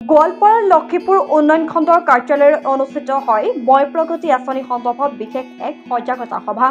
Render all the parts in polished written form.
গোৱালপাৰাৰ লক্ষীপুৰ উন্নয়ন খণ্ডৰ কাৰ্যালয়ত অনুষ্ঠিত হয় মই প্ৰগতি আঁচনি সন্দৰ্ভত বিশেষ এক সজাগতা সভা।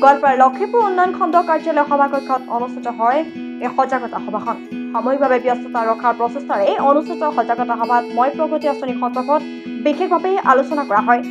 গোৱালপাৰাৰ লক্ষীপুৰ উন্নয়ন খণ্ড কাৰ্যালয় সভাকক্ষত অনুষ্ঠিত হয় এই সজাগতা সভাখন। সাময়িকভাৱে ব্যস্ততা ৰখাৰ প্ৰচেষ্টাৰে অনুষ্ঠিত সজাগতা সভাত মই প্ৰগতি আঁচনি সন্দৰ্ভত বিশেষভাৱে আলোচনা কৰা হয়।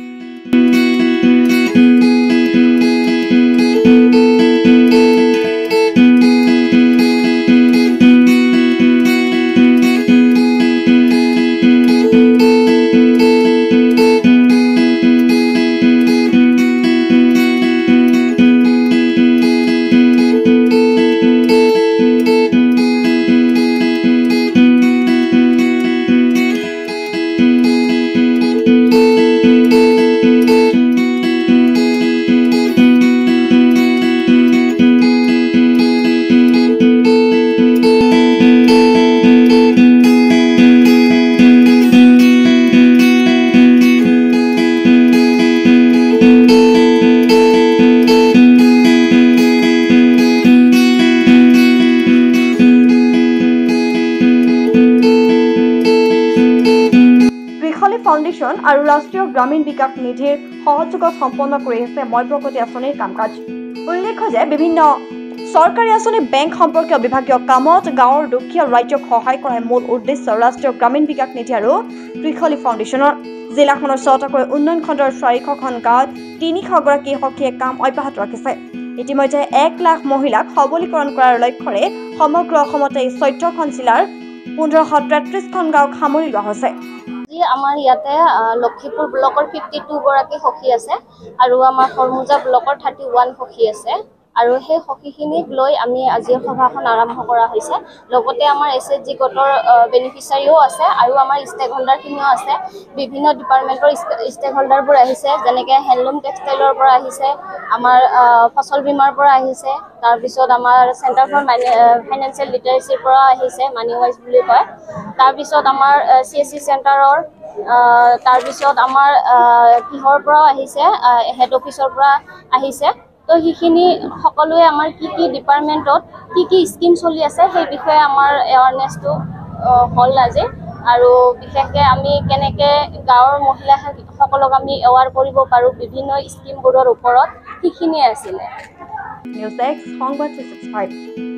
ফাউণ্ডেশ্যন আৰু ৰাষ্ট্ৰীয় গ্ৰামীণ বিকাশ নিধিৰ সহযোগত সম্পন্ন কৰি আছে মই প্ৰগতি আঁচনিৰ কাম কাজ। উল্লেখ্য যে বিভিন্ন চৰকাৰী আঁচনি বেংক সম্পৰ্কীয় বিভাগীয় কামত গাঁৱৰ দুখীয়া ৰাজ্যক সহায় কৰাৰ মূল উদ্দেশ্য ৰাষ্ট্ৰীয় গ্ৰামীণ বিকাশ নিধি আৰু ত্ৰিশালী ফাউণ্ডেশ্যনৰ। জিলাখনৰ ৬টাকৈ উন্নয়ন খণ্ডৰ ৪০০খন গাঁৱত ৩০০গৰাকী সখীয়ে কাম অব্যাহত ৰাখিছে। ইতিমধ্যে ১ লাখ মহিলাক সবলীকৰণ কৰাৰ লক্ষ্যৰে সমগ্ৰ অসমতে ১৪খন জিলাৰ ১৫৩৩খন গাঁৱক সামৰি লোৱা হৈছে। আমাৰ ইয়াতে লক্ষীপুৰ ব্লকৰ 52 গৰাকী সখী আছে আৰু আমাৰ খৰমুজা ব্লকৰ 31 সখী আছে আৰু সেই সখীখিনিক লৈ আমি আজি সভাখন আৰম্ভ কৰা হৈছে। লগতে আমাৰ SHG গোটৰ বেনিফিচিয়াৰীও আছে আৰু আমাৰ ষ্টেক হোল্ডাৰখিনিও আছে। বিভিন্ন ডিপাৰ্টমেণ্টৰ ষ্টেক হোল্ডাৰবোৰ আহিছে, যেনেকৈ হেণ্ডলুম টেক্সটাইলৰ পৰা আহিছে, আমাৰ ফচল বীমাৰ পৰা আহিছে, তাৰপিছত আমাৰ চেণ্টাৰ ফৰ ফাইনেন্সিয়েল লিটাৰেচিৰ পৰা আহিছে, মানি ৱাইজ বুলি কয়। তাৰপিছত আমাৰ CSC চেণ্টাৰৰ, তাৰপিছত আমাৰ কিহৰ পৰাও আহিছে, হেড অফিচৰ পৰা আহিছে। তো সেইখিনি সকলোৱে আমাৰ কি ডিপাৰ্টমেণ্টত কি স্কিম চলি আছে সেই বিষয়ে আমাৰ এৱাৰনেছটো হ'ল আজি। আৰু বিশেষকৈ আমি কেনেকৈ গাঁৱৰ মহিলাসকলক আমি এৱাৰ কৰিব পাৰোঁ বিভিন্ন স্কিমবোৰৰ ওপৰত সেইখিনিয়ে আছিলে। নিউজ এক্স সংবাদ 365।